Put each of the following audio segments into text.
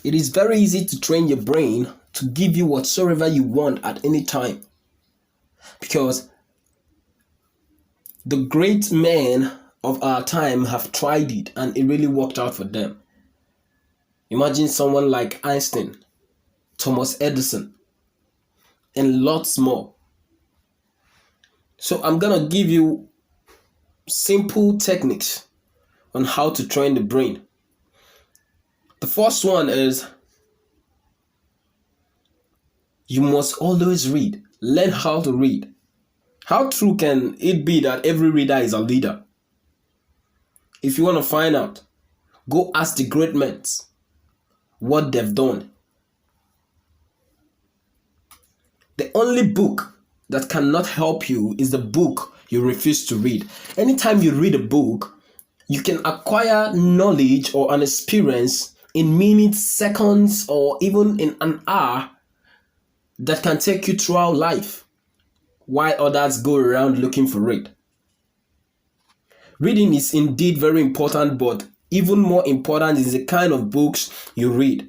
It is very easy to train your brain to give you whatsoever you want at any time because the great men of our time have tried it and it really worked out for them. Imagine someone like Einstein, Thomas Edison, and lots more. So I'm going to give you simple techniques on how to train the brain. The first one is you must always read. Learn how to read. How true can it be that every reader is a leader? If you want to find out, go ask the great men what they've done. The only book that cannot help you is the book you refuse to read. Anytime you read a book, you can acquire knowledge or an experience in minutes, seconds, or even in an hour that can take you throughout life, while others go around looking for it. Reading is indeed very important, but even more important is the kind of books you read.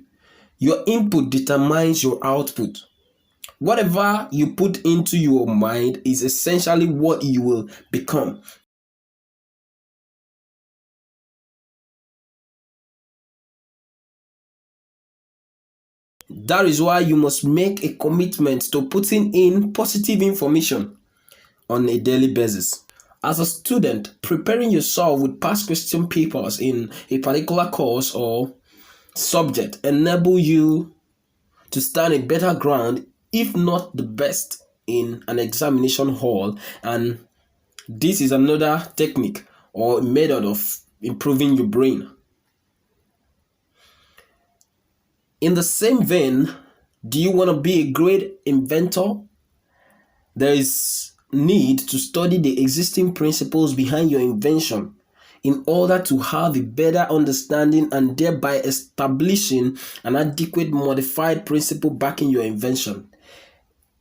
Your input determines your output. Whatever you put into your mind is essentially what you will become. That is why you must make a commitment to putting in positive information on a daily basis. As a student, preparing yourself with past question papers in a particular course or subject enable you to stand a better ground, if not the best, in an examination hall. And this is another technique or method of improving your brain. In the same vein, do you want to be a great inventor? There is need to study the existing principles behind your invention in order to have a better understanding and thereby establishing an adequate modified principle backing your invention.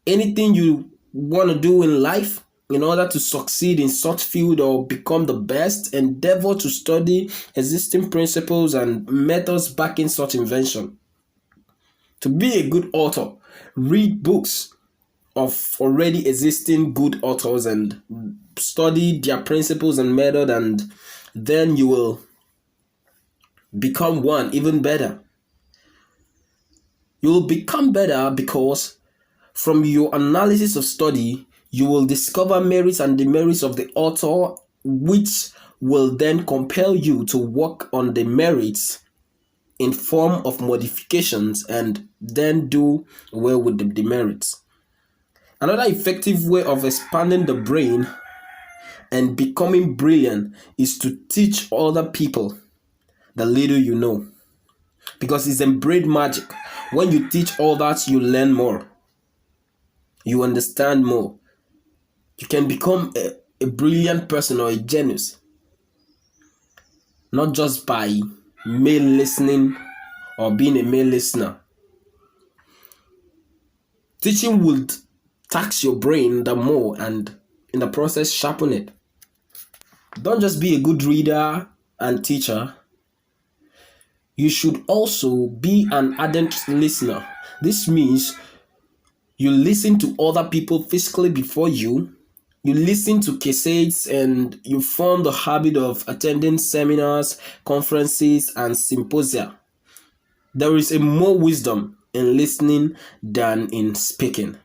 Anything you want to do in life, in order to succeed in such field or become the best, endeavor to study existing principles and methods backing such invention. To be a good author, read books of already existing good authors and study their principles and method, and then you will become one even better. You will become better because from your analysis of study, you will discover merits and demerits of the author, which will then compel you to work on the merits in form of modifications and then do away with the demerits. Another effective way of expanding the brain and becoming brilliant is to teach other people the little you know. Because it's a brain magic. When you teach others, you learn more. You understand more. You can become a brilliant person or a genius. Not just by mere listening or being a mere listener. Teaching will tax your brain the more and in the process sharpen it. Don't just be a good reader and teacher. You should also be an ardent listener. This means you listen to other people physically before you. You listen to cassettes and you form the habit of attending seminars, conferences, and symposia. There is a more wisdom in listening than in speaking.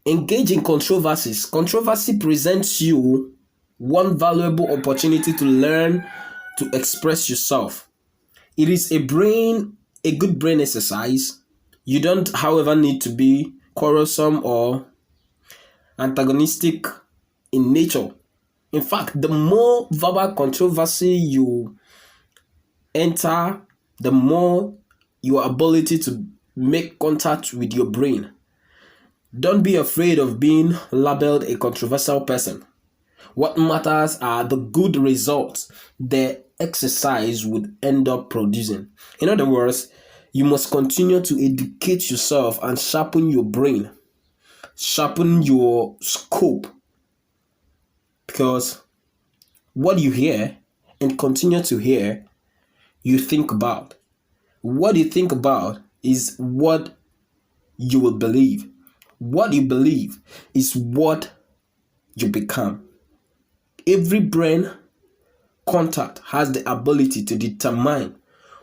Engage in controversies. Controversy presents you one valuable opportunity to learn to express yourself. It is a good brain exercise. You don't, however, need to be quarrelsome or antagonistic in nature. In fact, the more verbal controversy you enter, the more your ability to make contact with your brain. Don't be afraid of being labeled a controversial person. What matters are the good results the exercise would end up producing. In other words, you must continue to educate yourself and sharpen your brain, sharpen your scope, because what you hear and continue to hear you think about. What you think about is what you will believe. What you believe is what you become. Every brain contact has the ability to determine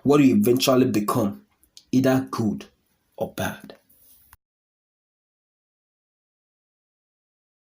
what you eventually become, either good or bad.